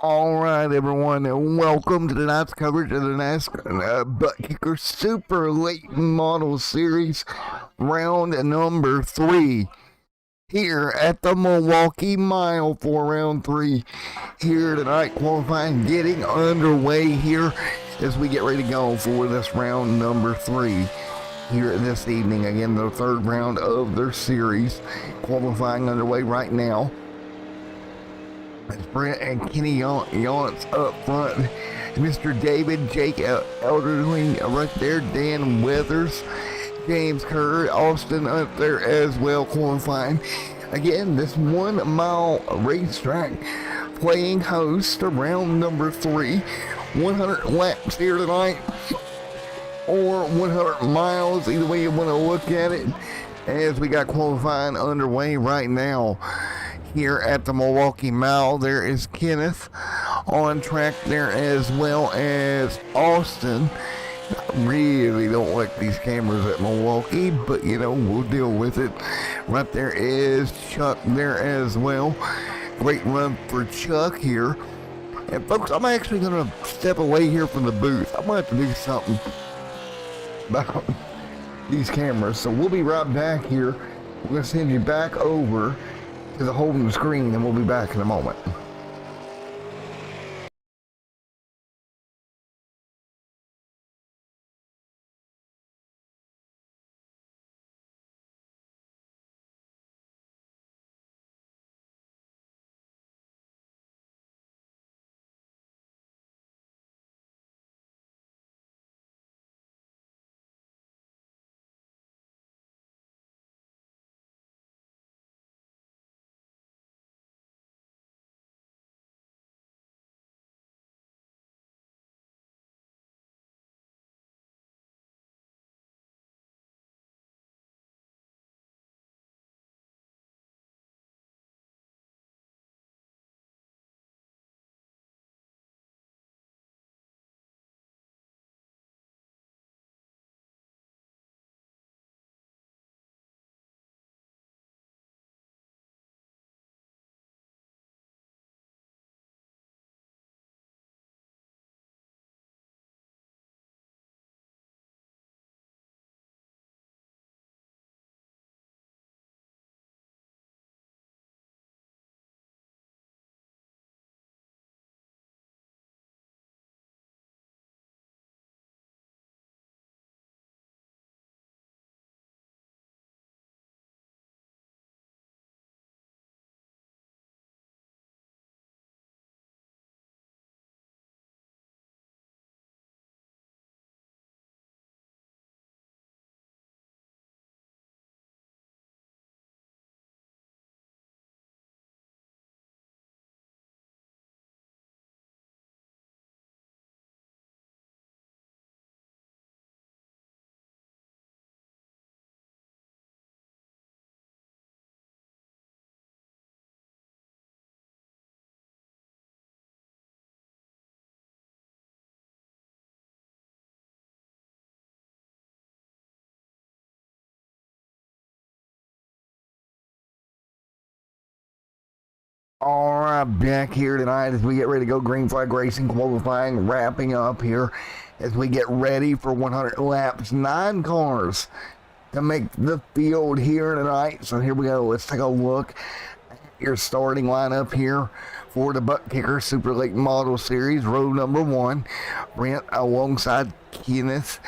All right, everyone, and welcome to tonight's coverage of the NASCAR Buttkicker Super Late Model Series, round number 3, here at the Milwaukee Mile for round 3. Here tonight, qualifying getting underway here as we get ready to go for this round number 3. Here this evening, again, the third round of their series, qualifying underway right now. It's Brent and Kenny Yance up front. Mr. David, Jake Elderly right there. Dan Weathers, James Kerr, Austin up there as well, qualifying. Again, this 1 mile racetrack playing host to round number 3. 100 laps here tonight, or 100 miles, either way you want to look at it, as we got qualifying underway right now. Here at the Milwaukee Mile, there is Kenneth on track there as well as Austin. I really don't like these cameras at Milwaukee, but you know, we'll deal with it. Right there is Chuck there as well. Great run for Chuck here. And folks, I'm actually going to step away here from the booth. I'm going to have to do something about these cameras. So we'll be right back here. We're going to send you back over to the holding screen, and we'll be back in a moment. All right, back here tonight as we get ready to go. Green flag racing qualifying wrapping up here as we get ready for 100 laps. 9 cars to make the field here tonight. So here we go. Let's take a look at your starting lineup here for the Buttkicker Super Late Model Series. Row number 1, Brent alongside Kenneth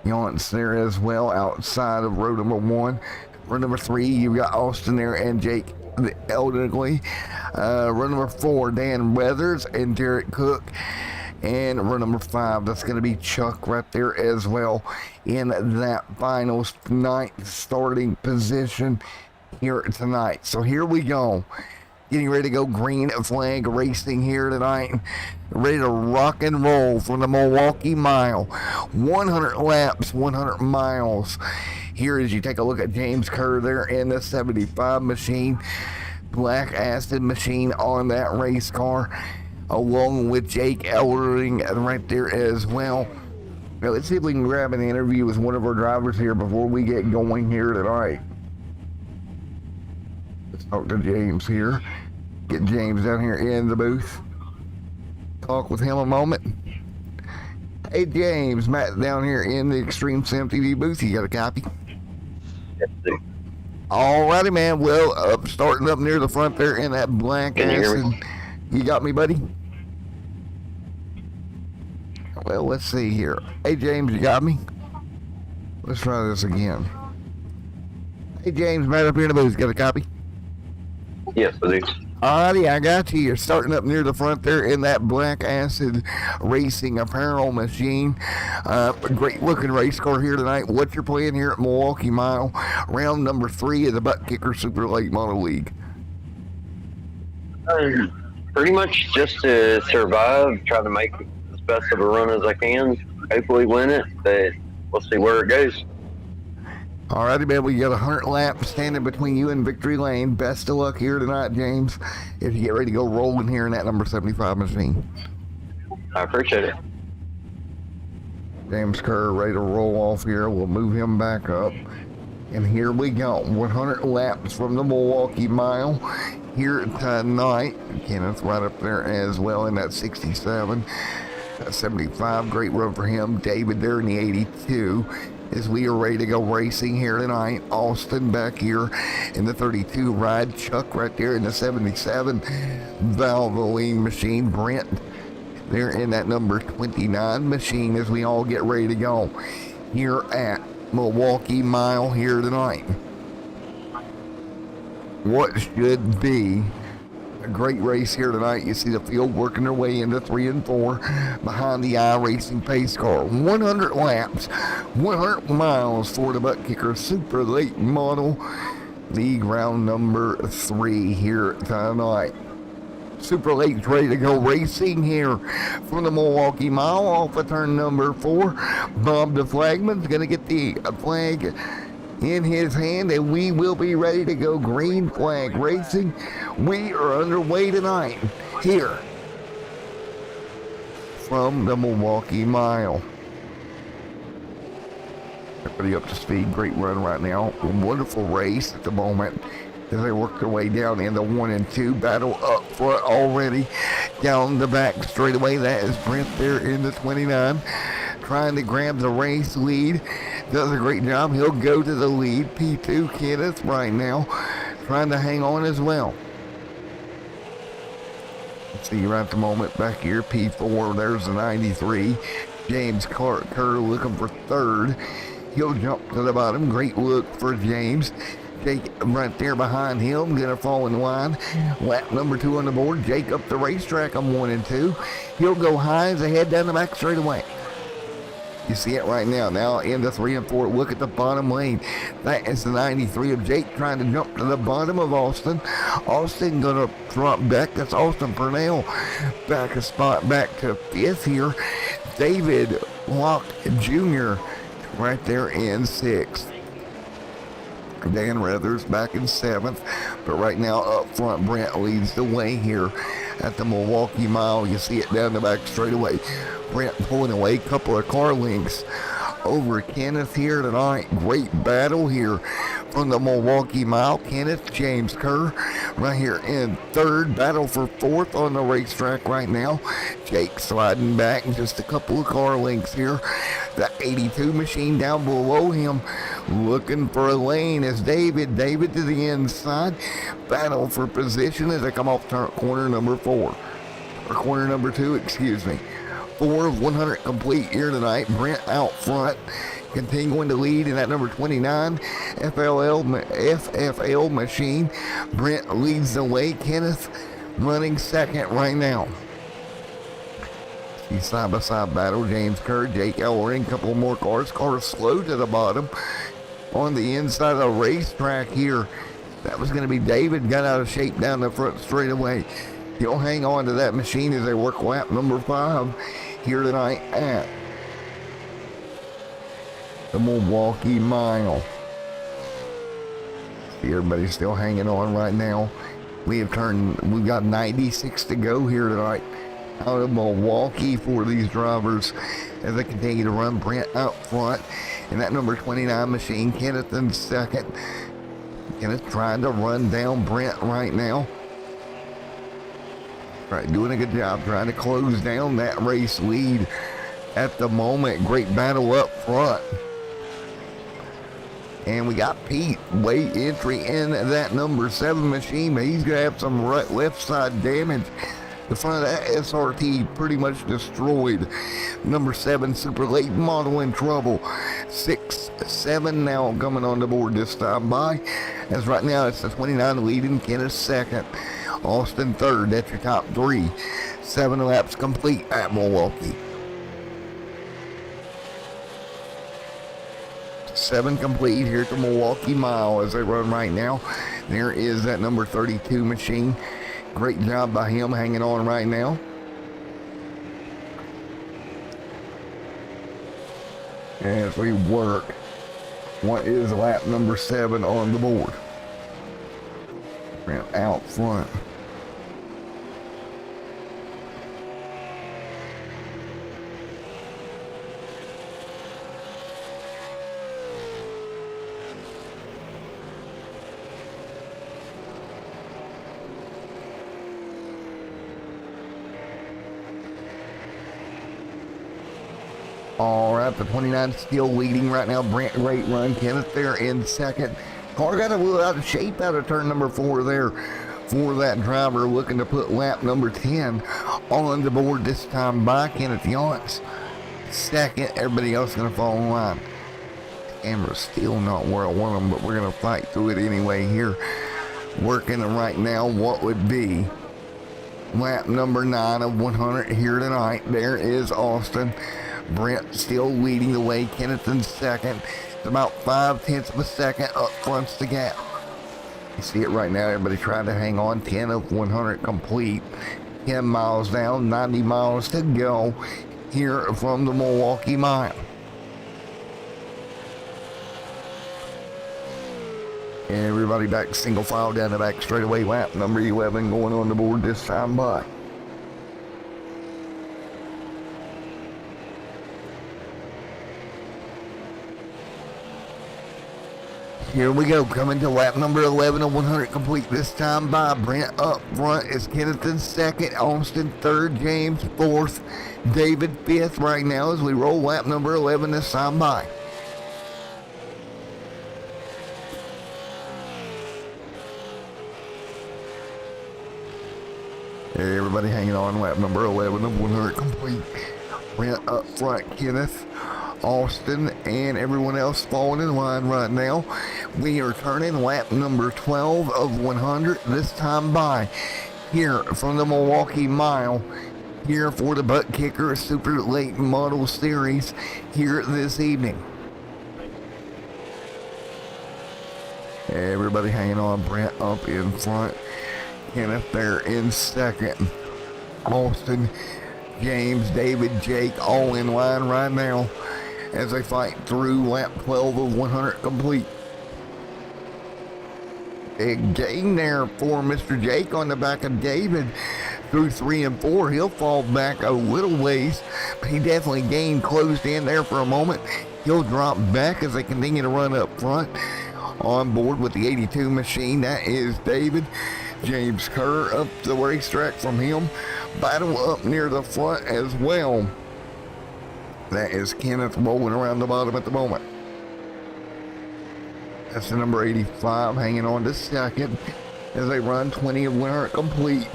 Yance there as well outside of row number 1. Row number 3, you've got Austin there and Jake the elderly. Row number 4, Dan Weathers and Derek Cook. And row number 5, that's going to be Chuck right there as well in that final 9th starting position here tonight. So here we go. Getting ready to go. Green flag racing here tonight. Ready to rock and roll for the Milwaukee Mile. 100 laps, 100 miles. Here as you take a look at James Kerr there in the 75 machine. Black acid machine on that race car, along with Jake Eldering right there as well. Now let's see if we can grab an interview with one of our drivers here before we get going here tonight. Let's talk to James here. Get James down here in the booth. talk with him a moment. Hey James, Matt down here in the Extreme Sim TV booth. You got a copy? Yes, sir. Alrighty, man. Well, starting up near the front there in that black Can you hear acid. me? You got me, buddy? Well, let's see here. Hey James, you got me? Let's try this again. Hey James, Matt up here in the booth. Got a copy? Yes, I do. Alrighty, I got you. You're starting up near the front there in that black acid racing apparel machine. A great looking race car here tonight. What you're playing here at Milwaukee Mile, round number 3 of the Buttkicker Super Late Model League. Pretty much just to survive, try to make as best of a run as I can. Hopefully win it, but we'll see where it goes. Alrighty, man, we got 100 laps standing between you and victory lane. Best of luck here tonight, James, if you get ready to go rolling here in that number 75 machine. I appreciate it. James Kerr ready to roll off here. We'll move him back up. And here we go. 100 laps from the Milwaukee Mile here tonight. Kenneth right up there as well in that 67. 75, great run for him. David there in the 82. As we are ready to go racing here tonight. Austin back here in the 32 ride. Chuck right there in the 77 Valvoline machine. Brent there in that number 29 machine as we all get ready to go here at Milwaukee Mile here tonight. What should be a great race here tonight. You see the field working their way into 3 and 4 behind the iRacing pace car. 100 laps, 100 miles for the Buttkicker Super Late Model League round number 3 here tonight. Super Late's ready to go racing here from the Milwaukee Mile off of turn number 4. Bob the flagman's going to get the flag in his hand, and we will be ready to go. Green flag racing. We are underway tonight here from the Milwaukee Mile. Everybody up to speed. Great run right now. A wonderful race at the moment as they work their way down into 1 and 2. Battle up front already down the back straightaway. That is Brent there in the 29. Trying to grab the race lead. Does a great job. He'll go to the lead. P2 Kenneth right now trying to hang on as well. Let's see right at the moment back here. P4. There's the 93. James Kerr looking for 3rd. He'll jump to the bottom. Great look for James. Jake right there behind him, gonna fall in line. Lap number 2 on the board. Jake up the racetrack on 1 and 2. He'll go high as they head down the back straightaway. You see it right now. Now into 3 and 4. Look at the bottom lane. That is the 93 of Jake trying to jump to the bottom of Austin. Austin gonna drop back. That's Austin Purnell. Back a spot back to 5th here. David Locke Jr. right there in 6th. Dan Reathers back in 7th, but right now up front Brent leads the way here at the Milwaukee Mile. You see it down the back straightaway. Brent pulling away, couple of car lengths over Kenneth here tonight. Great battle here from the Milwaukee Mile. Kenneth, James Kerr right here in 3rd. Battle for 4th on the racetrack right now. Jake sliding back, just a couple of car lengths here. The 82 machine down below him looking for a lane as David to the inside. Battle for position as they come off corner number 4. Or corner number 2, excuse me. 4 of 100 complete here tonight. Brent out front, continuing to lead in that number 29 FFL machine. Brent leads the way. Kenneth running 2nd right now. See side-by-side battle. James Kerr, Jake Ellering, couple more cars. Cars slow to the bottom on the inside of the racetrack here. That was going to be David. Got out of shape down the front straightaway. He'll hang on to that machine as they work lap number 5 here tonight at the Milwaukee Mile. See, everybody's still hanging on right now. We've got 96 to go here tonight out of Milwaukee for these drivers as they continue to run. Brent out front in that number 29 machine. Kenneth in 2nd. Kenneth trying to run down Brent right now. Right, doing a good job trying to close down that race lead at the moment. Great battle up front. And we got Pete late entry in that number 7 machine, but he's going to have some left side damage. The front of that SRT pretty much destroyed. Number 7 super late model in trouble. 6, 7 now coming on the board this time by. As right now it's the 29 leading, Kenneth second, Austin third. That's your top 3. 7 laps complete at Milwaukee. 7 complete here at the Milwaukee Mile as they run right now. There is that number 32 machine. Great job by him hanging on right now. As we work, what is lap number 7 on the board? Out front. All right, the 29 still leading right now. Brent, great run. Kenneth there in second. Car got a little out of shape out of turn number 4 there for that driver, looking to put lap number 10 on the board this time by Kenneth Yance. Second, everybody else going to fall in line. Camera's still not where I want them, but we're going to fight through it anyway here. Working right now what would be lap number 9 of 100 here tonight. There is Austin. Brent still leading the way. Kenneth in second. It's about 5/10 of a second up front's the gap. You see it right now. Everybody trying to hang on. 10 of 100 complete. 10 miles down. 90 miles to go here from the Milwaukee Mile. Everybody back single file down the back straightaway. Lap number 11 going on the board this time by. Here we go, coming to lap number 11 of 100 complete this time by. Brent up front is Kenneth in second, Austin third, James fourth, David fifth right now as we roll lap number 11 this time by. Everybody hanging on, lap number 11 of 100 complete. Brent up front, Kenneth, Austin, and everyone else falling in line right now. We are turning lap number 12 of 100 this time by here from the Milwaukee Mile, here for the Buttkicker Super Late Model Series here this evening. Everybody hanging on. Brent up in front, Kenneth there in second, Austin, James, David, Jake all in line right now as they fight through lap 12 of 100 complete. Big gain there for Mr. Jake on the back of David through 3 and 4. He'll fall back a little ways, but he definitely gained, closed in there for a moment. He'll drop back as they continue to run up front. On board with the 82 machine, that is David. James Kerr up the racetrack from him. Battle up near the front as well. That is Kenneth rolling around the bottom at the moment. That's the number 85 hanging on to second as they run 20 of 100 complete.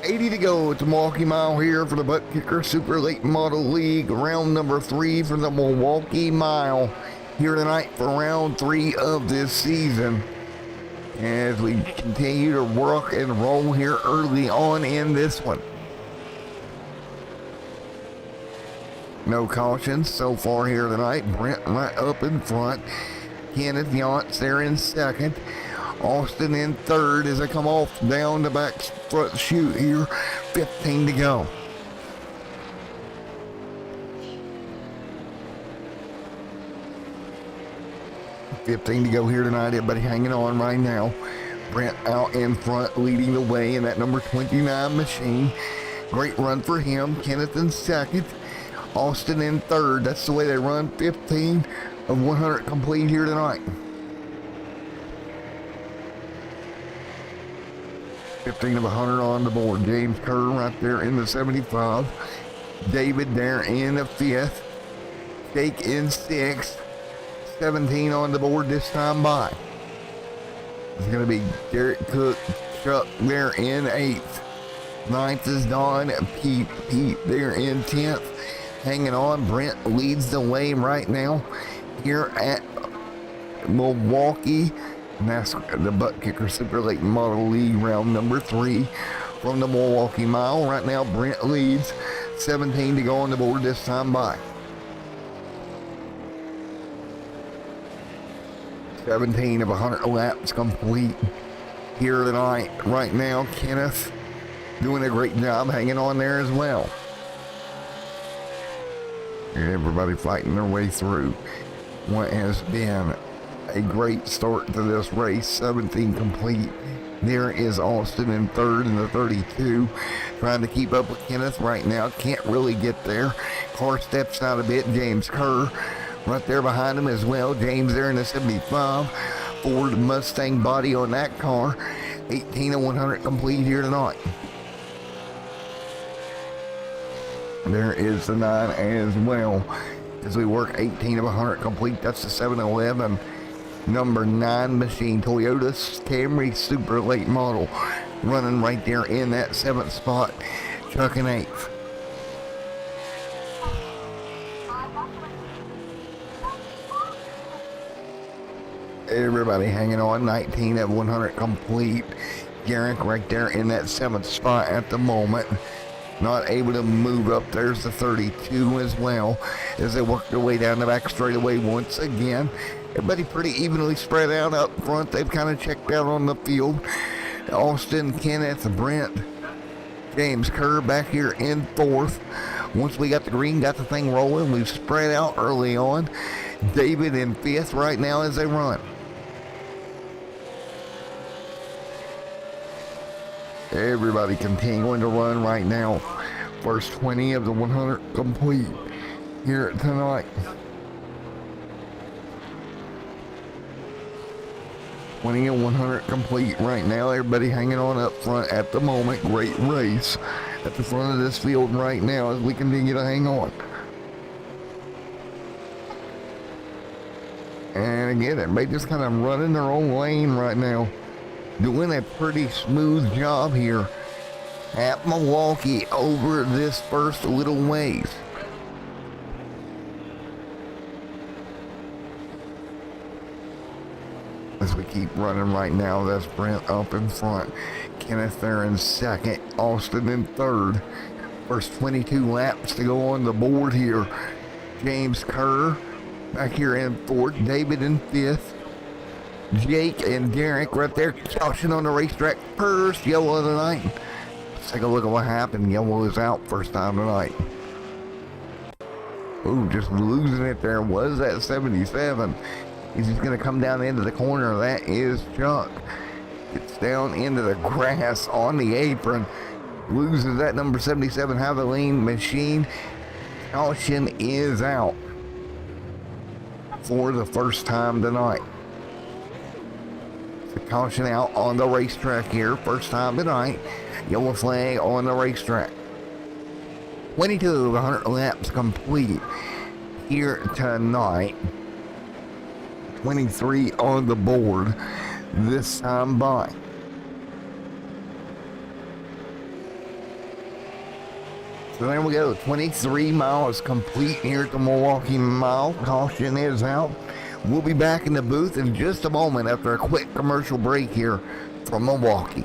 80 to go at the Milwaukee Mile here for the Buttkicker Super Late Model League. Round number 3 for the Milwaukee Mile here tonight for round 3 of this season. As we continue to rock and roll here early on in this one. No cautions so far here tonight. Brent right up in front. Kenneth Yance there in second. Austin in third as they come off down the back front chute here. 15 to go. $15 to go here tonight. Everybody hanging on right now. Brent out in front leading the way in that number 29 machine. Great run for him. Kenneth in second. Austin in third. That's the way they run. 15 of 100 complete here tonight. 15 of 100 on the board. James Kerr right there in the 75. David there in the 5th. Jake in 6th. 17 on the board this time by. It's going to be Derek Cook, Chuck there in 8th. 9th is Don. Pete there in 10th. Hanging on. Brent leads the way right now here at Milwaukee. And that's the Buttkicker Super Late Model League round number 3 from the Milwaukee Mile. Right now, Brent leads. 17 to go on the board this time by. 17 of 100 laps complete here tonight. Right now, Kenneth doing a great job hanging on there as well. Everybody fighting their way through what has been a great start to this race. 17 complete. There is Austin in 3rd in the 32, trying to keep up with Kenneth right now. Can't really get there. Car steps out a bit. James Kerr right there behind him as well. James there in the 75. Ford Mustang body on that car. 18 of 100 complete here tonight. There is the 9 as well as we work 18 of 100 complete. That's the 711 number 9 machine Toyota Camry Super Late Model running right there in that 7th spot. Chuck in 8th. Everybody hanging on. 19 of 100 complete. Garrick right there in that 7th spot at the moment. Not able to move up. There's the 32 as well as they work their way down the back straightaway once again. Everybody pretty evenly spread out up front. They've kind of checked out on the field. Austin, Kenneth, Brent, James Kerr back here in 4th. Once we got the green, got the thing rolling, we've spread out early on. David in 5th right now as they run. Everybody continuing to run right now. First 20 of the 100 complete here tonight. 20 and 100 complete right now. Everybody hanging on up front at the moment. Great race at the front of this field right now as we continue to hang on. And again, everybody just kind of running their own lane right now. Doing a pretty smooth job here at Milwaukee over this first little ways. As we keep running right now, that's Brent up in front. Kenneth there in 2nd. Austin in 3rd. First 22 laps to go on the board here. James Kerr back here in 4th. David in 5th. Jake and Derek right there. Caution on the racetrack. First yellow of the night. Let's take a look at what happened. Yellow is out first time tonight. Ooh, just losing it there. Was that 77? He's just going to come down into the corner. That is Chuck. Gets down into the grass on the apron. Loses that number 77 Havoline machine. Caution is out for the first time tonight. The caution out on the racetrack here. First time tonight. Yellow flag on the racetrack. 22 of 100 laps complete here tonight. 23 on the board this time by. So there we go. 23 miles complete here at the Milwaukee Mile. Caution is out. We'll be back in the booth in just a moment after a quick commercial break here from Milwaukee.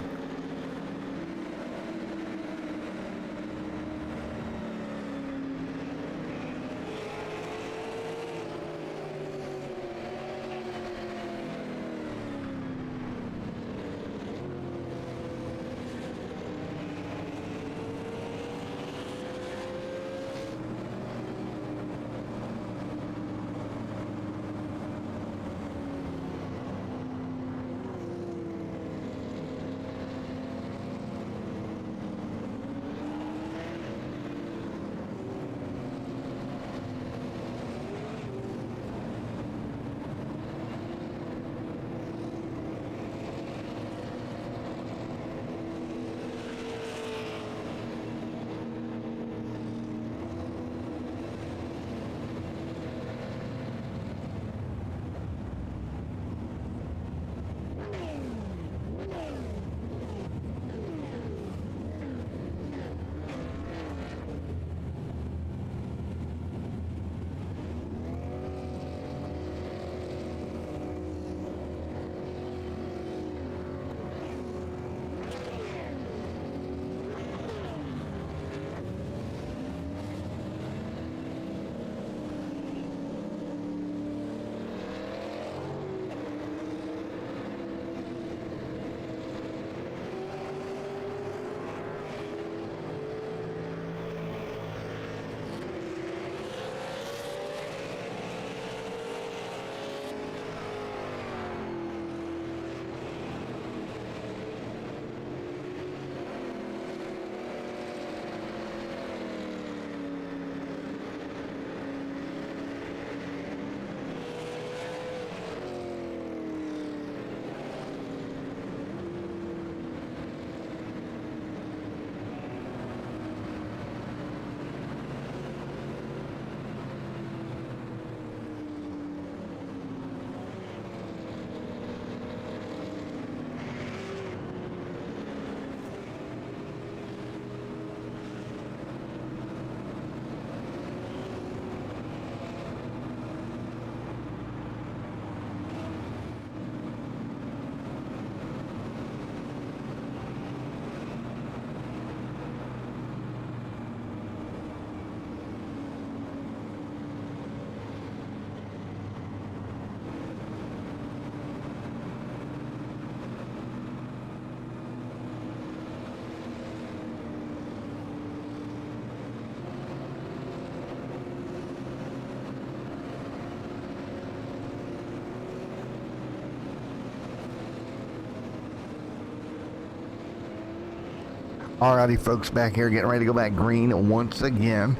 Alrighty, folks, back here getting ready to go back green once again.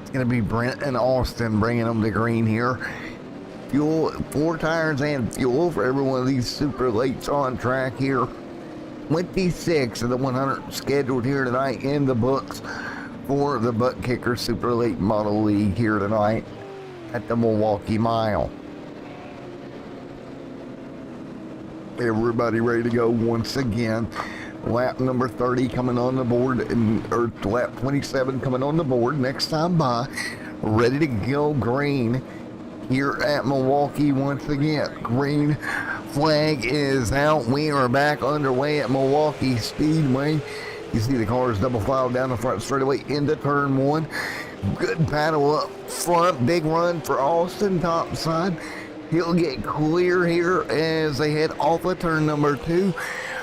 It's going to be Brent and Austin bringing them to green here. Fuel, 4 tires and fuel for every one of these super lates on track here. 26 of the 100 scheduled here tonight in the books for the Buttkicker Super Late Model League here tonight at the Milwaukee Mile. Everybody ready to go once again. Lap number 30 coming on the board, or lap 27 coming on the board next time by. Ready to go green here at Milwaukee once again. Green flag is out. We are back underway at Milwaukee Speedway. You see the cars double file down the front straightaway into turn 1. Good battle up front. Big run for Austin topside. He'll get clear here as they head off of turn number 2.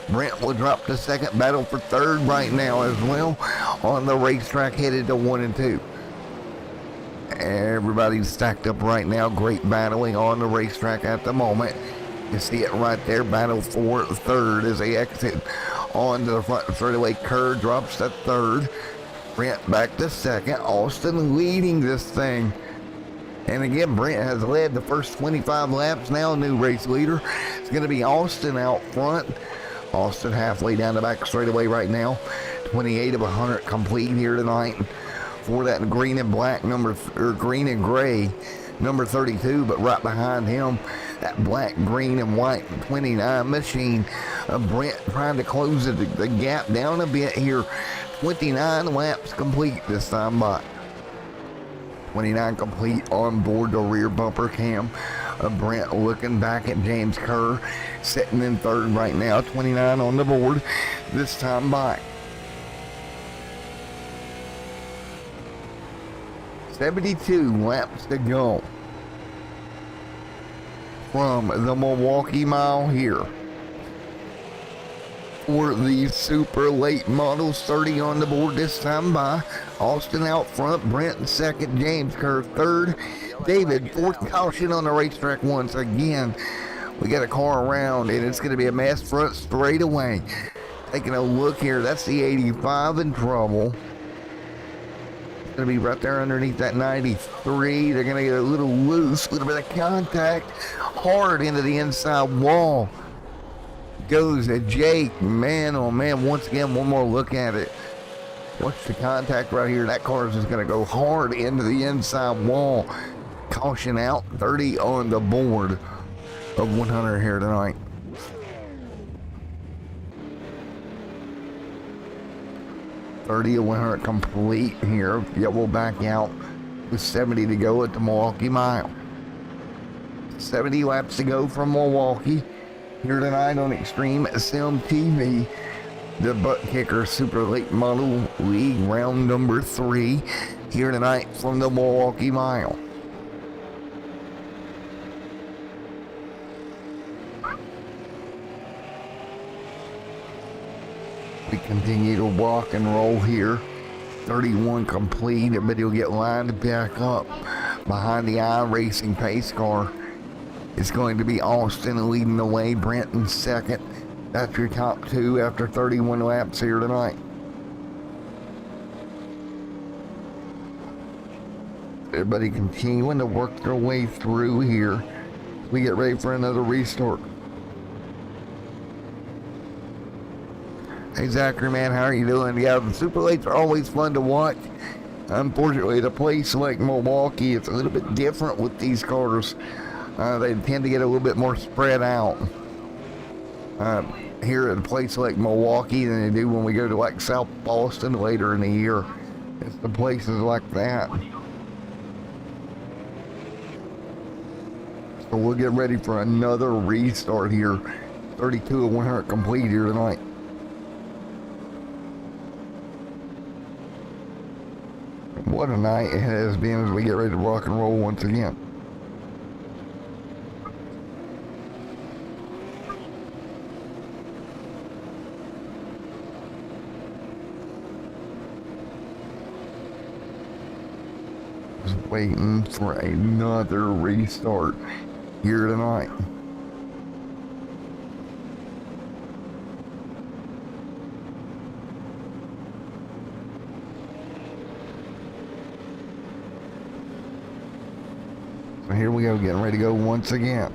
Brent will drop to second, battle for third right now as well on the racetrack, headed to 1 and 2. Everybody's stacked up right now. Great battling on the racetrack at the moment. You see it right there. Battle for third as they exit onto the front straightaway. Kerr drops to third. Brent back to second. Austin leading this thing. And again, Brent has led the first 25 laps. Now a new race leader. It's going to be Austin out front. Austin halfway down the back straightaway right now. 28 of 100 complete here tonight for that green and black green and gray number 32. But right behind him, that black, green, and white 29 machine. Brent trying to close the gap down a bit here. 29 laps complete this time by. 29 complete on board the rear bumper cam. Brent looking back at James Kerr, sitting in third right now. 29 on the board this time by. 72 laps to go from the Milwaukee Mile here for the super late models. 30 on the board this time by. Austin out front, Brent in second, James Kerr third, David fourth. Caution on the racetrack once again. We got a car around and it's going to be a mess front straight away. Taking a look here, that's the 85 in trouble. It's going to be right there underneath that 93. They're going to get a little loose, a little bit of contact, hard into the inside wall. Goes to Jake. Man, oh man, once again, one more look at it. Watch the contact right here. That car is just going to go hard into the inside wall. Caution out. 30 on the board of 100 here tonight. .30 of 100 complete here. Yeah, we'll back out with 70 to go at the Milwaukee Mile. 70 laps to go from Milwaukee here tonight on Extreme Sim TV. The Buttkicker Super Late Model League round number 3 here tonight from the Milwaukee Mile. We continue to walk and roll here. 31 complete, but he'll get lined back up behind the iRacing pace car. It's going to be Austin leading the way, Brent in second. That's your top 2 after 31 laps here tonight. Everybody continuing to work their way through here. We get ready for another restart. Hey Zachary, man, how are you doing? Yeah, the super lates are always fun to watch. Unfortunately, at a place like Milwaukee, it's a little bit different with these cars. They tend to get a little bit more spread out here at a place like Milwaukee than they do when we go to like South Boston later in the year. It's the places like that. So we'll get ready for another restart here. 32 of 100 complete here tonight. What a night it has been as we get ready to rock and roll once again. Just waiting for another restart here tonight. here we go, getting ready to go once again.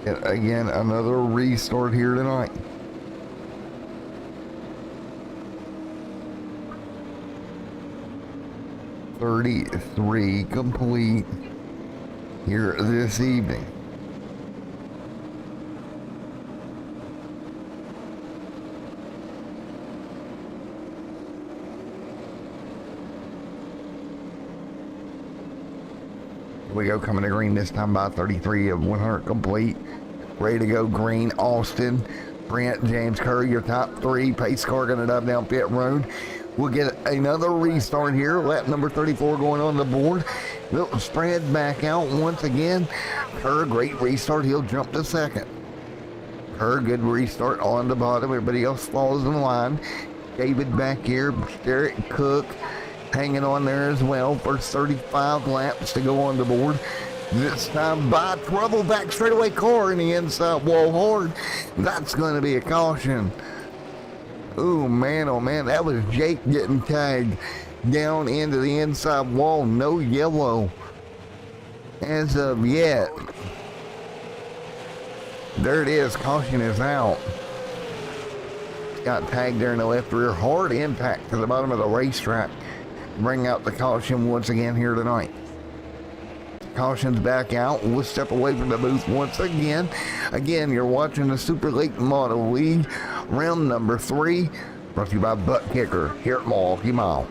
And again, another restart here tonight. $33 complete here this evening. Here we go, coming to green this time by 33 of 100 complete. Ready to go green, Austin, Brent, James Curry, your top three. Pace car gonna dive down pit road. We'll get another restart here. Lap number 34 going on the board. Little spread back out once again. Kerr, great restart. He'll jump to second. Kerr, good restart on the bottom. Everybody else falls in line. David back here. Derek Cook hanging on there as well. First 35 laps to go on the board. This time by trouble back straightaway car in the inside wall hard. That's going to be a caution. Oh man, that was Jake getting tagged down into the inside wall. No yellow as of yet. There it is, caution is out. Got tagged there in the left rear. Hard impact to the bottom of the racetrack. Bring out the caution once again here tonight. Caution's back out. We'll step away from the booth once again. Again, you're watching the Super Late Model League, round number 3, brought to you by Buttkicker here at Milwaukee Mile.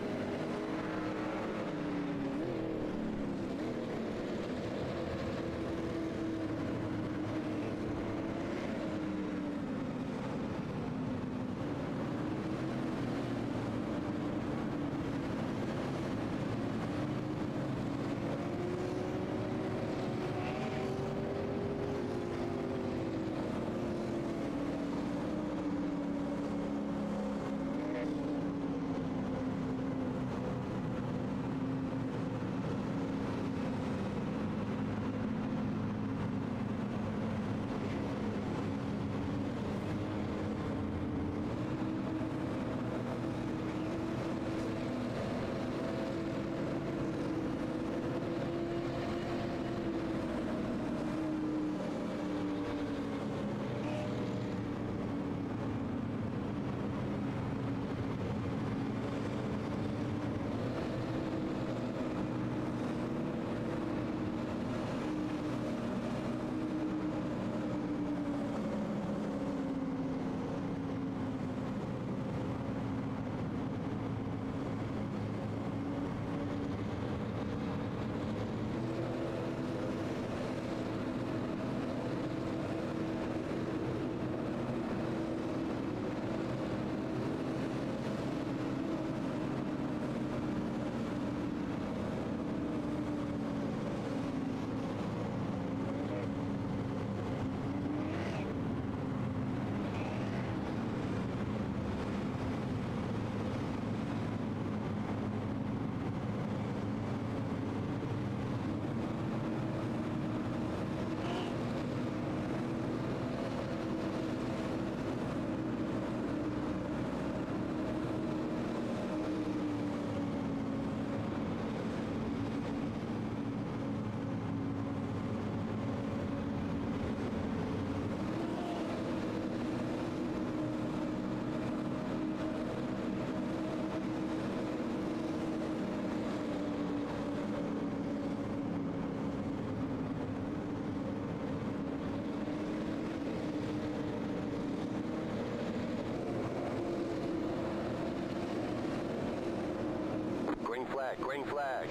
Green flag.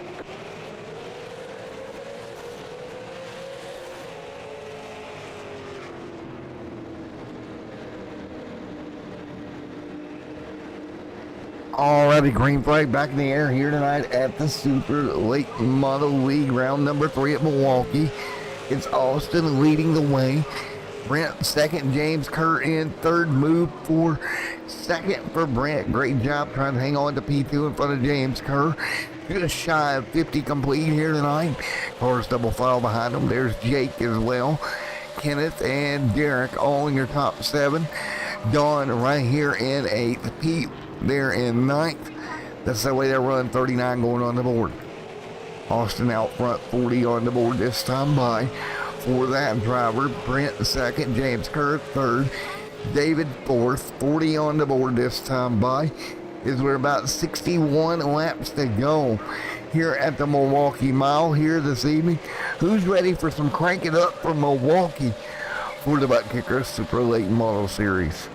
Alrighty, green flag back in the air here tonight at the Super Late Model League, round number 3 at Milwaukee. It's Austin leading the way. Brent second, James Kerr in third, move for second for Brent. Great job trying to hang on to P2 in front of James Kerr. Just shy of 50 complete here tonight. Cars double file behind them. There's Jake as well. Kenneth and Derek all in your top 7. Dawn right here in 8th. Pete there in 9th. That's the way they run. 39 going on the board. Austin out front, 40 on the board this time by for that driver. Brent second, James Kerr third, David fourth, 40 on the board this time by. Is we're about 61 laps to go here at the Milwaukee Mile here this evening. Who's ready for some crank it up for Milwaukee for the Buttkicker Super Late Model Series?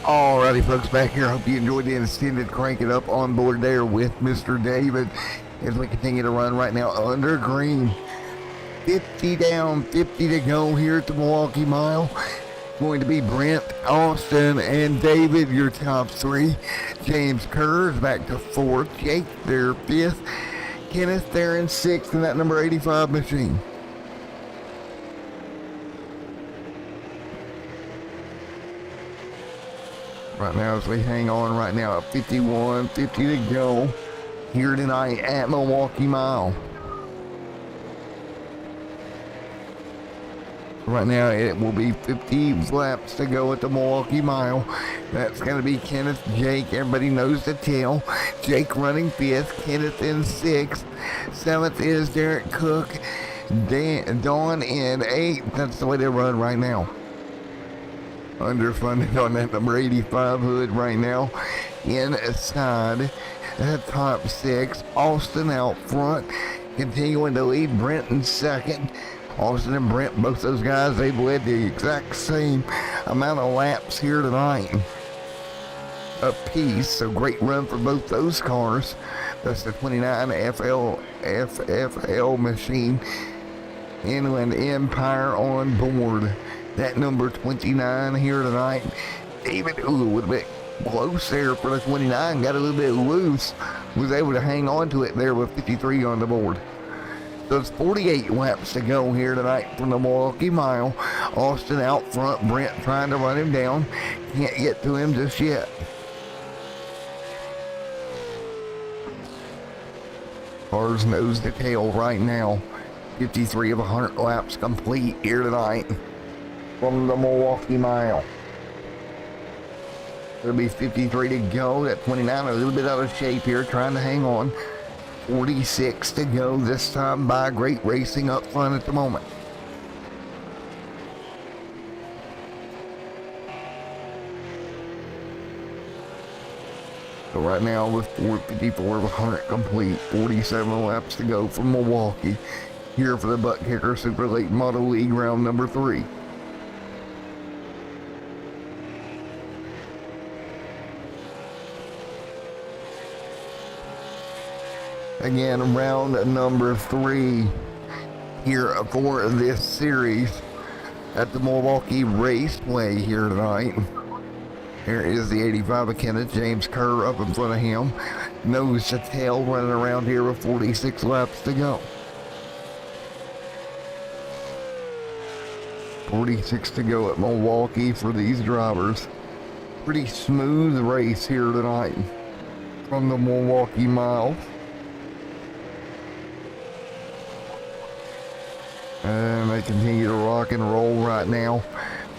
Alrighty, folks, back here. Hope you enjoyed the extended Crank It Up on board there with Mr. David as we continue to run right now under green. 50 down, 50 to go here at the Milwaukee Mile. Going to be Brent, Austin, and David, your top three. James Kerr is back to fourth. Jake there fifth. Kenneth there in sixth in that number 85 machine. Right now as we hang on right now at 51, 50 to go here tonight at Milwaukee Mile. Right now it will be 50 laps to go at the Milwaukee Mile. That's going to be Kenneth, Jake. Everybody knows the tale. Jake running fifth, Kenneth in sixth. Seventh is Derek Cook. Dawn in eighth. That's the way they run right now. Underfunded on that number 85 Hood right now. Inside the top six. Austin out front, continuing to lead. Brent in second. Austin and Brent, both those guys, they've led the exact same amount of laps here tonight apiece. So great run for both those cars. That's the 29 FFL machine. Inland Empire on board. That number 29 here tonight. David, a little bit close there for the 29. Got a little bit loose. Was able to hang on to it there with 53 on the board. So it's 48 laps to go here tonight from the Milwaukee Mile. Austin out front. Brent trying to run him down. Can't get to him just yet. Cars nose to tail right now. 53 of 100 laps complete here tonight from the Milwaukee Mile. It'll be 53 to go. That 29 a little bit out of shape here, trying to hang on. 46 to go this time by. Great racing up front at the moment. So right now with 454 of 100 complete, 47 laps to go from Milwaukee. Here for the Buttkicker Super Late Model League round number 3. Again, round number 3 here for this series at the Milwaukee Raceway here tonight. Here is the 85 of Kenneth, James Kerr up in front of him. Nose to tail running around here with 46 laps to go. 46 to go at Milwaukee for these drivers. Pretty smooth race here tonight from the Milwaukee Mile. And they continue to rock and roll right now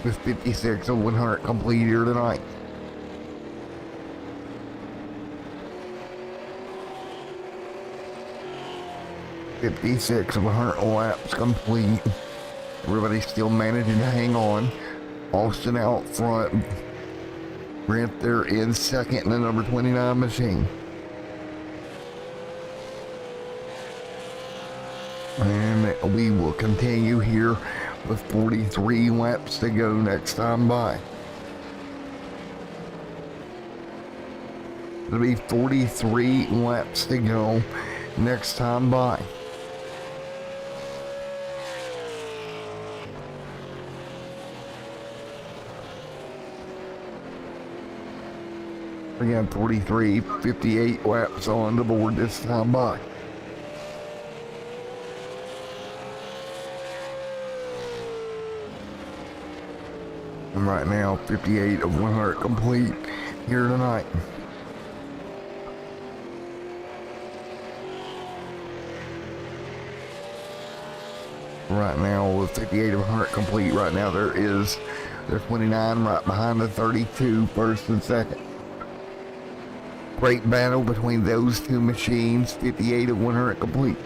with 56 of 100 complete here tonight. .56 of 100 laps complete. Everybody's still managing to hang on. Austin out front. Brent there in second in the number 29 machine. And we will continue here with 43 laps to go next time by. It'll be 43 laps to go next time by. Again, 43, 58 laps on the board this time by. And right now, 58 of 100 complete here tonight. Right now, with 58 of 100 complete, right now there's 29 right behind the 32, first and second. Great battle between those two machines, 58 of 100 complete.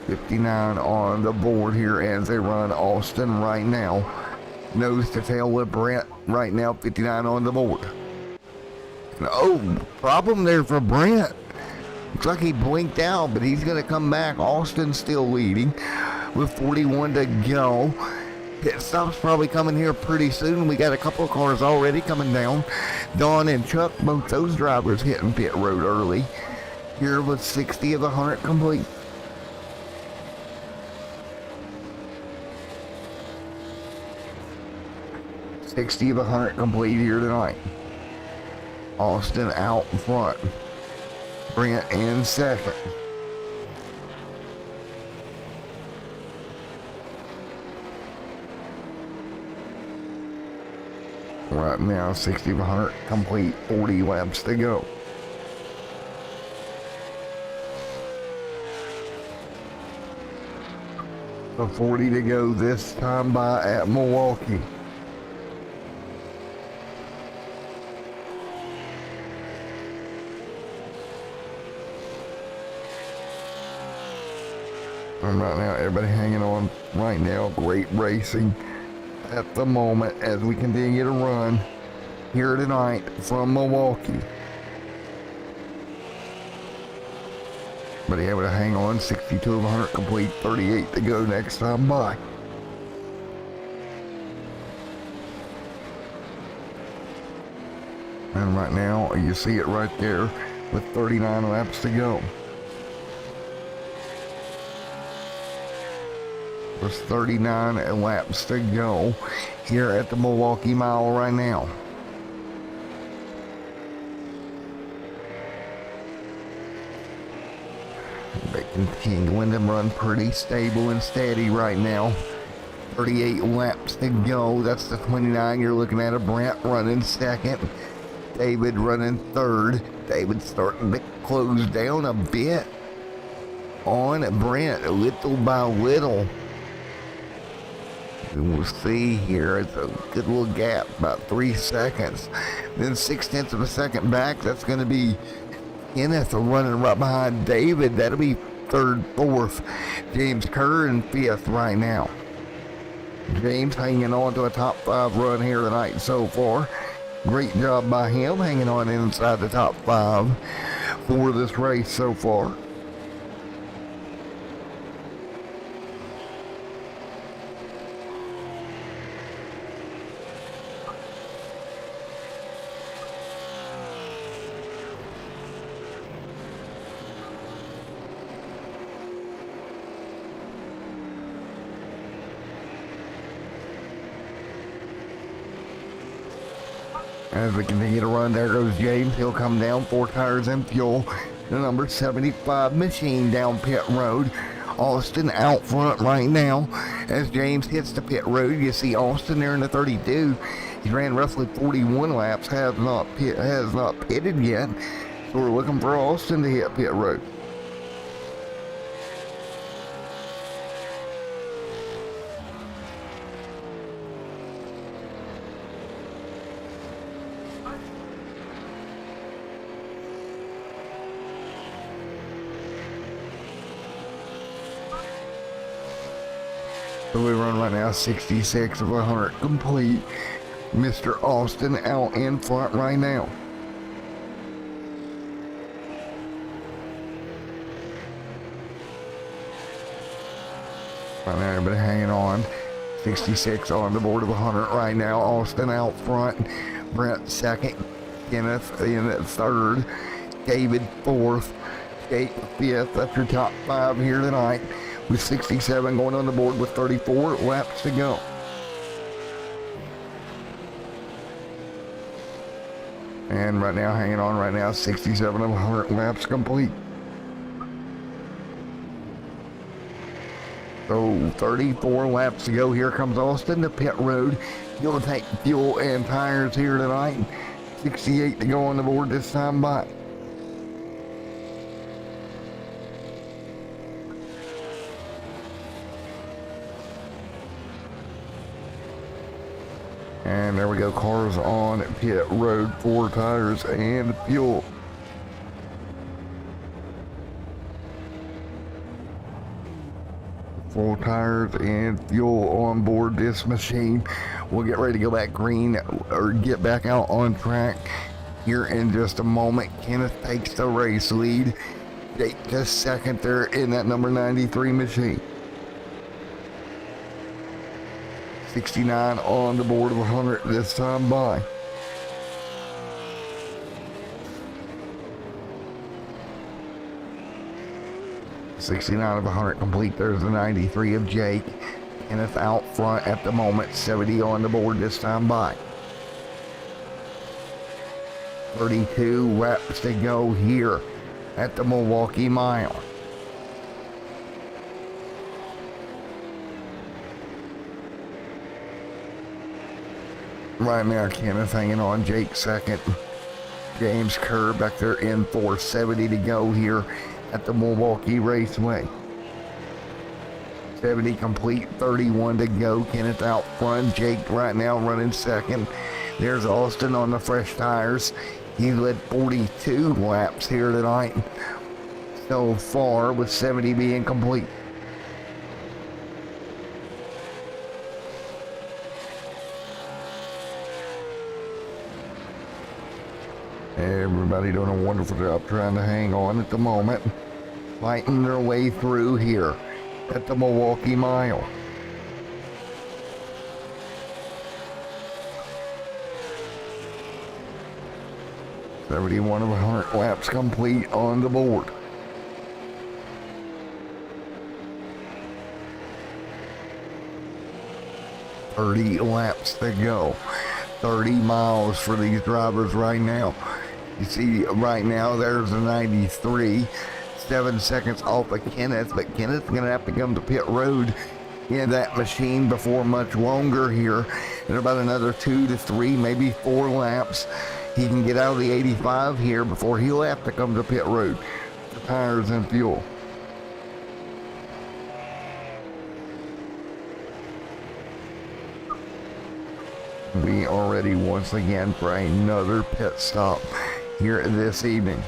.59 on the board here as they run Austin right now. Nose to tail with Brent right now, 59 on the board. Oh, problem there for Brent. Looks like he blinked out, but he's going to come back. Austin still leading with 41 to go. Pit stop's probably coming here pretty soon. We got a couple of cars already coming down. Don and Chuck, both those drivers hitting pit road early. Here with 60 of 100 complete. $60 of 100 complete here tonight. Austin out front. Brent in second. Right now, 60 of 100 complete, 40 laps to go. So 40 to go this time by at Milwaukee. And right now, everybody hanging on right now. Great racing at the moment as we continue to run here tonight from Milwaukee. But able to hang on, 62 of 100 complete, 38 to go next time by. And right now, you see it right there with 39 laps to go. There's 39 laps to go here at the Milwaukee Mile right now. They continuing to run pretty stable and steady right now. 38 laps to go. That's the 29 you're looking at. Brent running second. David running third. David starting to close down a bit on Brent, little by little. And we'll see here, it's a good little gap, about 3 seconds. Then 0.6 of a second back, that's going to be Kenneth running right behind David. That'll be third, fourth. James Kerr in fifth right now. James hanging on to a top 5 run here tonight so far. Great job by him hanging on inside the top 5 for this race so far. As we continue to run, there goes James. He'll come down, 4 tires and fuel. The number 75 machine down pit road. Austin out front right now. As James hits the pit road, you see Austin there in the 32. He ran roughly 41 laps, has not pitted yet. So we're looking for Austin to hit pit road. So we run right now 66 of 100 complete. Mr. Austin out in front right now. Right now everybody hanging on. 66 on the board of 100 right now. Austin out front. Brent second. Kenneth in third. David fourth. Jake fifth. That's your top 5 here tonight. With 67 going on the board with 34 laps to go. And right now, hanging on right now, 67 of 100 laps complete. So 34 laps to go. Here comes Austin to pit road. He'll take fuel and tires here tonight. 68 to go on the board this time by. And there we go, cars on pit road, 4 tires and fuel. Full tires and fuel on board this machine. We'll get ready to go back green or get back out on track here in just a moment. Kenneth takes the race lead Jake just second there in that number 93 machine. 69 on the board of 100 this time by. $69 of 100 complete. There's the 93 of Jake. Kenneth out front at the moment. 70 on the board this time by. 32 laps to go here at the Milwaukee Mile. Right now, Kenneth hanging on. Jake second. James Kerr back there in for 70 to go here at the Milwaukee Raceway. 70 complete, 31 to go. Kenneth out front. Jake right now running second. There's Austin on the fresh tires. He led 42 laps here tonight so far, with 70 being complete. Everybody doing a wonderful job trying to hang on at the moment, fighting their way through here at the Milwaukee Mile. $71 of 100 laps complete on the board. $30 laps to go. 30 miles for these drivers right now. You see right now there's a 93, 7 seconds off of Kenneth, but Kenneth's going to have to come to pit road in that machine before much longer here. In about another 2 to 3, maybe 4 laps, he can get out of the 85 here before he'll have to come to pit road for tires and fuel. We are ready once again for another pit stop here this evening.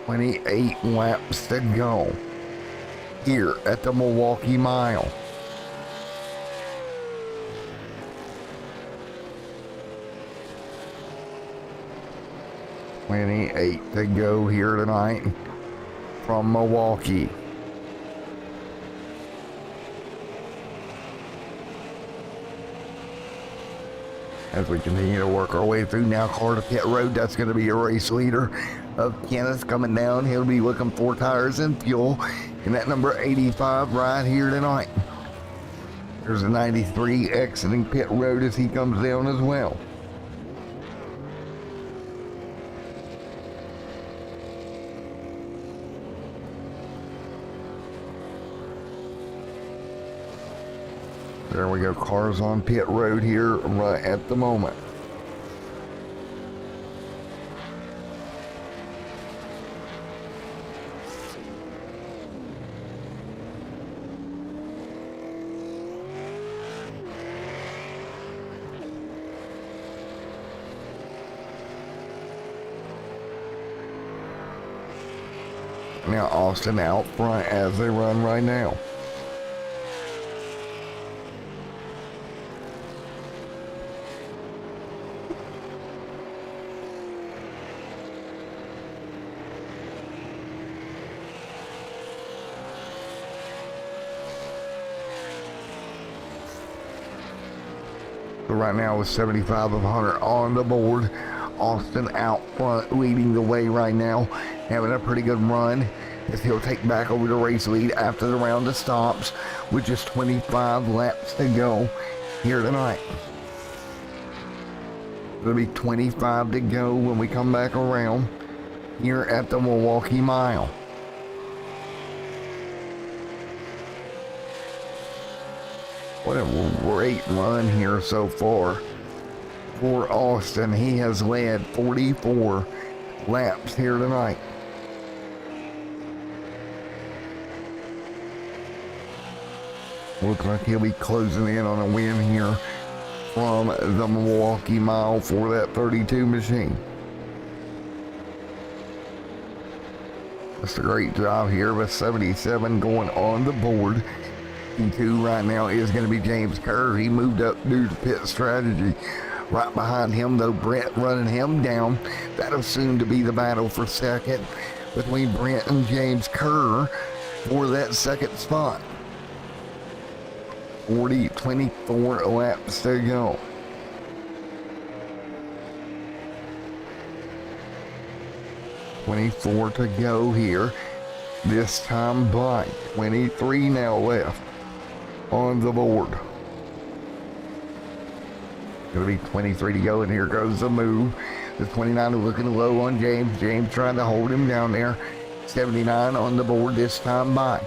$28 laps to go here at the Milwaukee Mile. $28 to go here tonight from Milwaukee. As we continue to work our way through now, car to pit road, that's going to be a race leader of Kenneth coming down. He'll be looking for tires and fuel in that number 85 right here tonight. There's a 93 exiting pit road as he comes down as well. There we go, cars on pit road here right at the moment. Now Austin out front as they run right now. So right now with 75 of 100 on the board, Austin out front leading the way right now, having a pretty good run as he'll take back over the race lead after the round of stops with just 25 laps to go here tonight. It'll be 25 to go when we come back around here at the Milwaukee Mile. What a great run here so far for Austin. He has led 44 laps here tonight. Looks like he'll be closing in on a win here from the Milwaukee Mile for that 32 machine. Just a great job here with 77 going on the board. P2 right now is going to be James Kerr. He moved up due to pit strategy. Right behind him, though, Brent running him down. That'll soon to be the battle for second between Brent and James Kerr for that second spot. 24 laps to go. $24 to go here. This time by 23 now left on the board. Gonna be 23 to go, and here goes the move. The 29 looking low on James. James trying to hold him down there. 79 on the board this time by.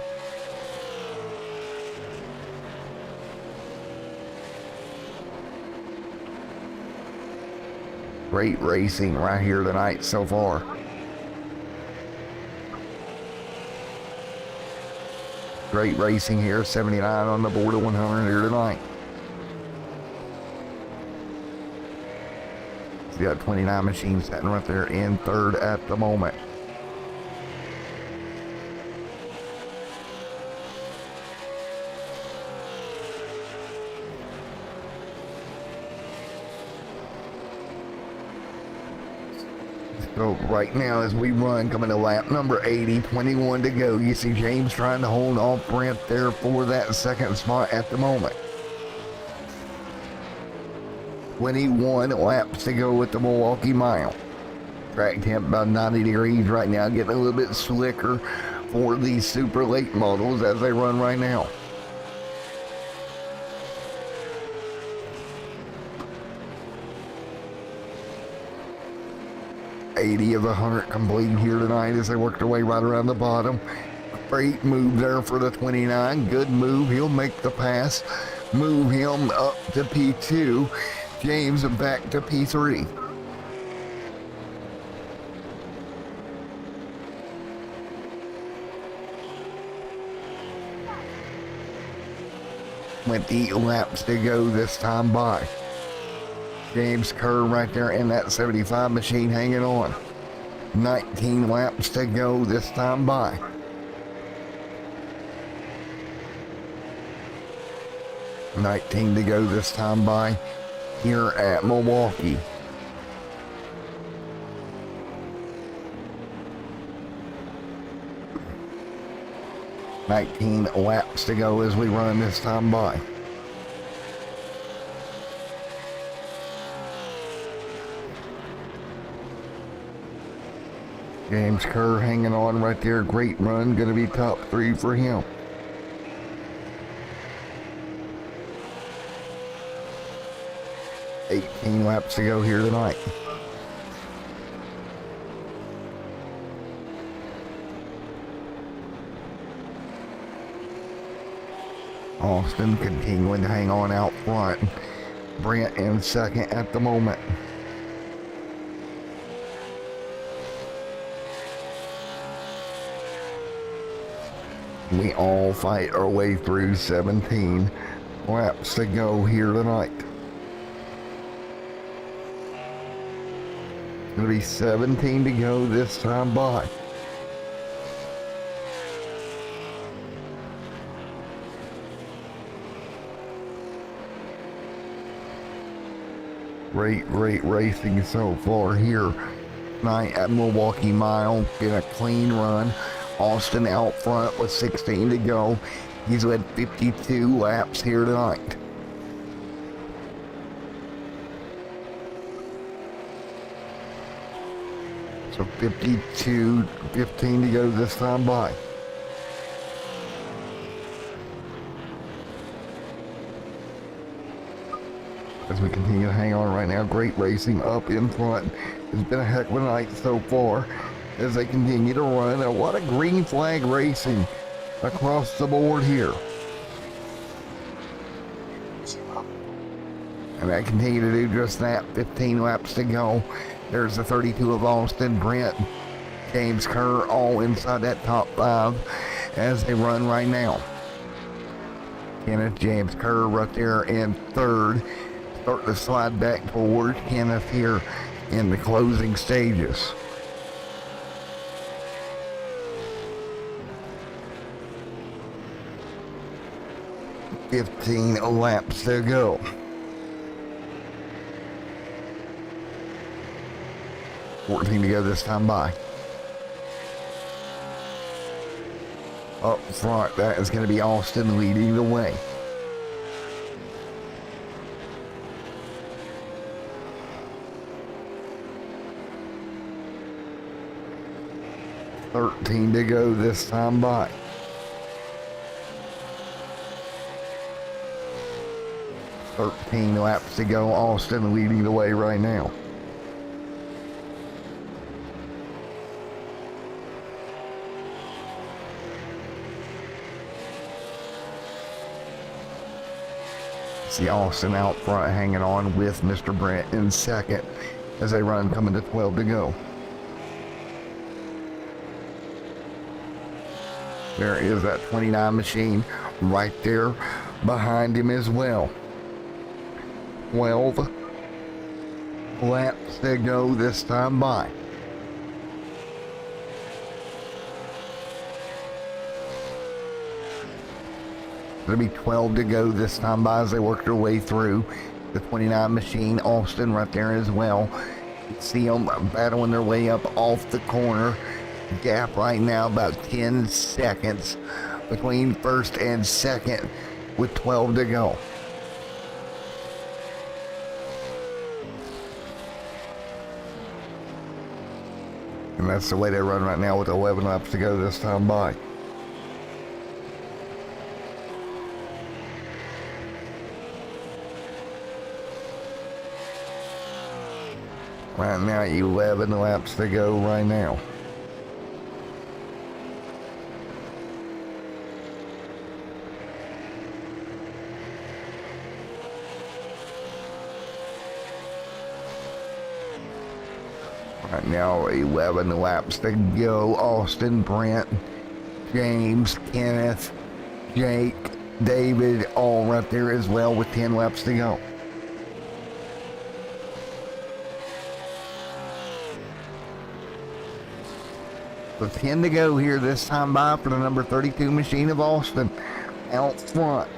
Great racing right here tonight so far. Great racing here. 79 on the board of 100 here tonight. We got 29 machines sitting right there in third at the moment. So right now as we run, coming to lap number 80, 21 to go. You see James trying to hold off Brent there for that second spot at the moment. 21 laps to go with the Milwaukee Mile. Track temp about 90 degrees right now, getting a little bit slicker for these super late models as they run right now. $80 of the 100 complete here tonight as they work their way right around the bottom. Great move there for the 29. Good move. He'll make the pass. Move him up to P2. James back to P3. Went 8 laps to go this time by. James Kerr right there in that 75 machine hanging on. 19 laps to go this time by. $19 to go this time by here at Milwaukee. $19 laps to go as we run this time by. James Kerr hanging on right there. Great run. Going to be top 3 for him. $18 laps to go here tonight. Austin continuing to hang on out front. Brent in second at the moment. We all fight our way through 17 laps to go here tonight. It's going to be 17 to go this time by. Great racing so far here tonight at Milwaukee Mile. Been a clean run. Austin out front with 16 to go. He's led 52 laps here tonight. So 52, 15 to go this time by. As we continue to hang on right now, great racing up in front. It's been a heck of a night so far as they continue to run. A lot of green flag racing across the board here. And they continue to do just that. 15 laps to go. There's the 32 of Austin, Brent, James Kerr, all inside that top 5 as they run right now. Kenneth James Kerr right there in third. Starting to slide back towards Kenneth here in the closing stages. 15 laps to go. $14 to go this time by. Up front, that is going to be Austin leading the way. $13 to go this time by. $13 laps to go. Austin leading the way right now. See Austin out front hanging on with Mr. Brent in second as they run coming to 12 to go. There is that 29 machine right there behind him as well. 12 laps to go this time by. It'll be 12 to go this time by as they work their way through the 29 machine. Austin right there as well. You see them battling their way up off the corner. Gap right now about 10 seconds between first and second with 12 to go. And that's the way they run right now with 11 laps to go this time by. Right now, 11 laps to go right now. Right now, 11 laps to go. Austin, Brent, James, Kenneth, Jake, David, all right there as well with 10 laps to go. So 10 to go here this time by for the number 32 machine of Austin out front.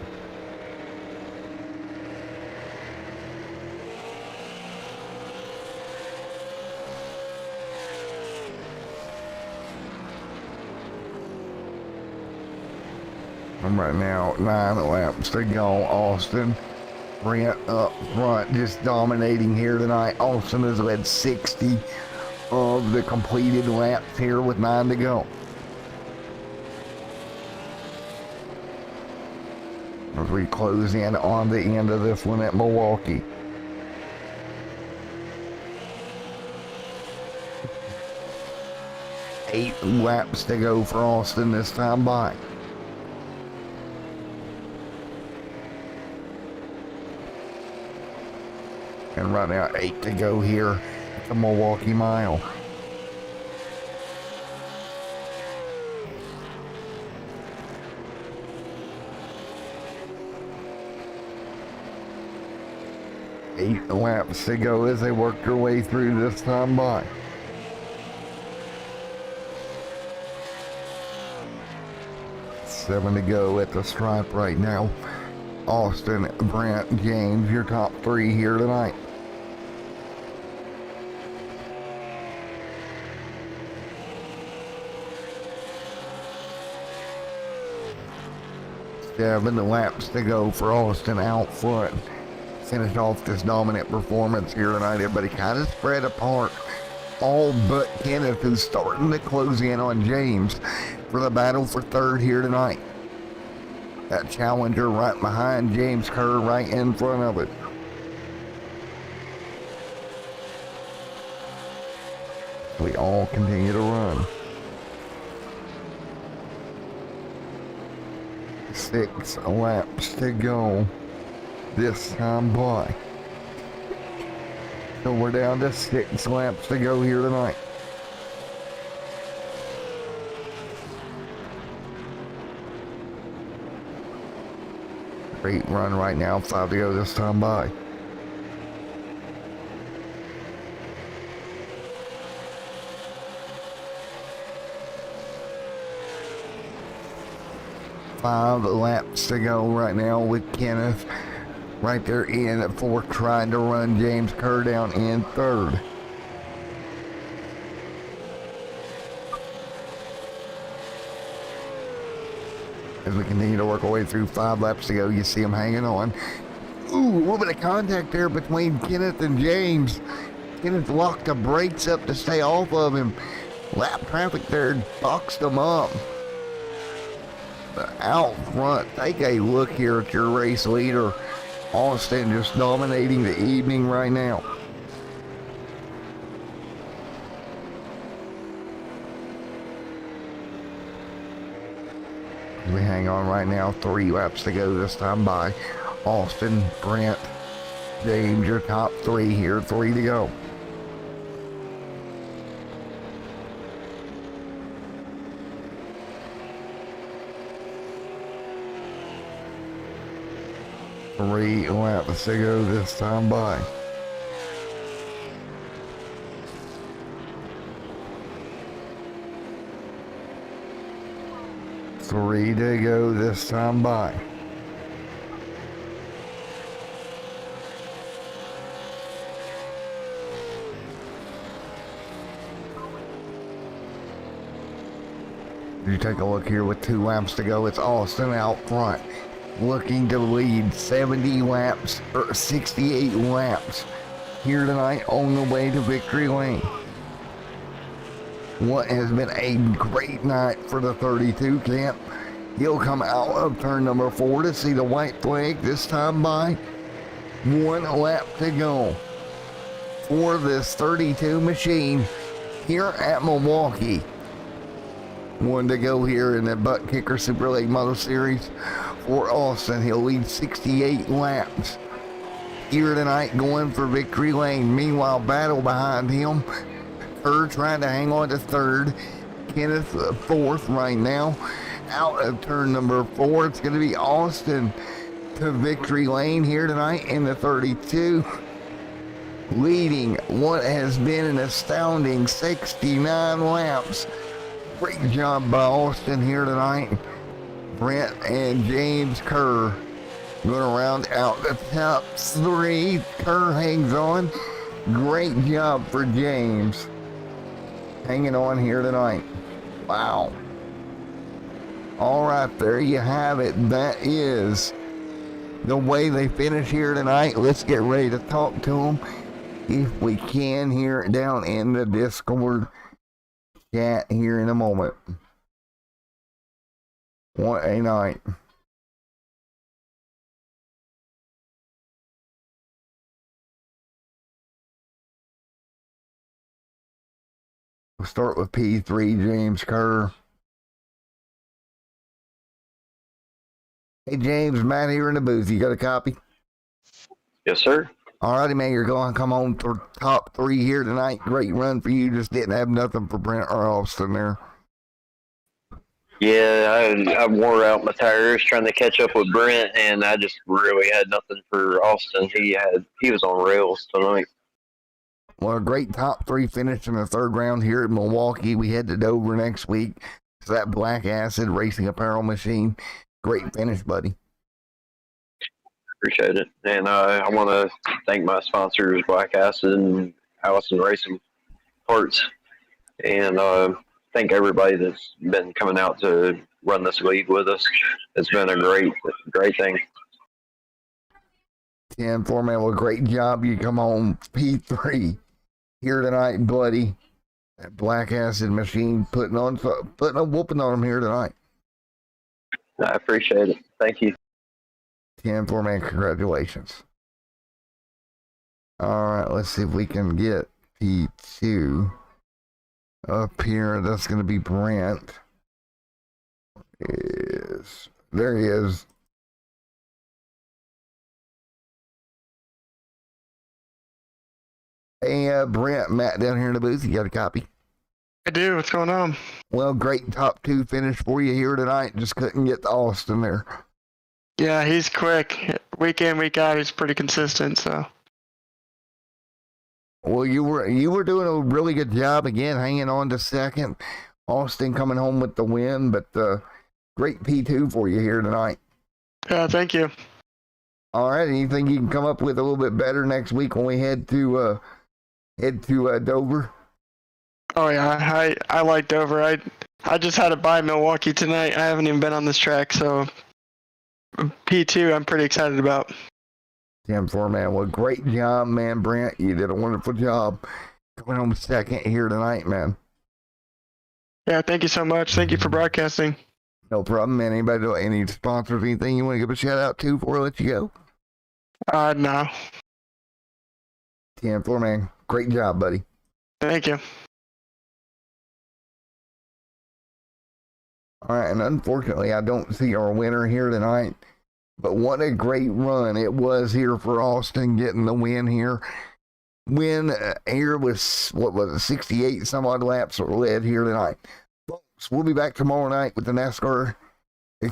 And right now, 9 laps to go. Austin, Brent up front, just dominating here tonight. Austin has led 60 of the completed laps here with 9 to go. As we close in on the end of this one at Milwaukee. Eight laps to go for Austin this time by. And right now, 8 to go here at the Milwaukee Mile. Eight laps to go as they work their way through this time by. Seven to go at the stripe right now. Austin, Brent, James, your top three here tonight. Seven laps to go for Austin out front. Finish off this dominant performance here tonight. Everybody kind of spread apart, all but Kenneth, who's starting to close in on James for the battle for third here tonight. That challenger right behind James Kerr, right in front of it. We all continue to run. 6 laps to go this time by. So we're down to 6 laps to go here tonight. Great run right now, 5 to go this time by. 5 laps to go right now with Kenneth right there in at 4th, trying to run James Kerr down in 3rd. As we continue to work our way through 5 laps to go, you see him hanging on. Ooh, a little bit of contact there between Kenneth and James. Kenneth locked the brakes up to stay off of him. Lap traffic there boxed him up. But out front, take a look here at your race leader. Austin just dominating the evening right now. We hang on right now, 3 laps to go this time by. Austin, Brent, James, your top 3 here, 3 to go. Three laps to go this time by. Three to go this time by. You take a look here with 2 laps to go. It's Austin out front, looking to lead 70 laps or 68 laps here tonight on the way to victory lane. What has been a great night for the 32 camp. He'll come out of turn number 4 to see the white flag this time by. 1 lap to go for this 32 machine here at Milwaukee. 1 to go here in the Buttkicker Super Late Model Series for Austin. He'll lead 68 laps here tonight going for victory lane. Meanwhile, battle behind him. Kerr trying to hang on to 3rd. Kenneth 4th right now. Out of turn number 4, it's going to be Austin to victory lane here tonight in the 32. Leading what has been an astounding 69 laps. Great job by Austin here tonight. Brent and James Kerr going to round out the top 3. Kerr hangs on. Great job for James. Hanging on here tonight. Wow. All right, there you have it. That is the way they finish here tonight. Let's get ready to talk to them if we can here down in the Discord chat here in a moment. What a night. We'll start with P3, James Kerr. Hey James, Matt here in the booth. You got a copy? Yes, sir. Alrighty, man, you're going to come on for top 3 here tonight. Great run for you. Just didn't have nothing for Brent or Austin there. Yeah, I wore out my tires trying to catch up with Brent, and I just really had nothing for Austin. He was on rails tonight. Well, a great top 3 finish in the 3rd round here at Milwaukee. We head to Dover next week. So that Black Acid Racing Apparel machine. Great finish, buddy. Appreciate it. And I want to thank my sponsors, Black Acid and Allison Racing Parts. And thank everybody that's been coming out to run this league with us. It's been a great thing. 10-4, man. Well, great job. You come home P3 here tonight, buddy. That Black Acid machine putting a whooping on them here tonight. I appreciate it. Thank you. 10-4, man. Congratulations. All right, let's see if we can get P2 up here. That's going to be Brent. There he is. Hey, Brent, Matt down here in the booth. You got a copy? I do. What's going on? Well, great top 2 finish for you here tonight. Just couldn't get to Austin there. Yeah, he's quick. Week in, week out, he's pretty consistent. So. Well, you were doing a really good job again, hanging on to 2nd. Austin coming home with the win, but Great P2 for you here tonight. Yeah, thank you. All right, anything you can come up with a little bit better next week when we head to Dover? Oh yeah, I like Dover. I just had to buy Milwaukee tonight. I haven't even been on this track, so P2 I'm pretty excited about. 10-4, man. Well, great job, man, Brent. You did a wonderful job coming home second here tonight, man. Yeah, thank you so much. Thank you for broadcasting. No problem, man. Anybody, any sponsors, anything you want to give a shout out to before I let you go? No. 10-4, man. Great job, buddy. Thank you. All right, and unfortunately, I don't see our winner here tonight. But what a great run it was here for Austin getting the win here. Win here was, 68 some odd laps or led here tonight. Folks, we'll be back tomorrow night with the NASCAR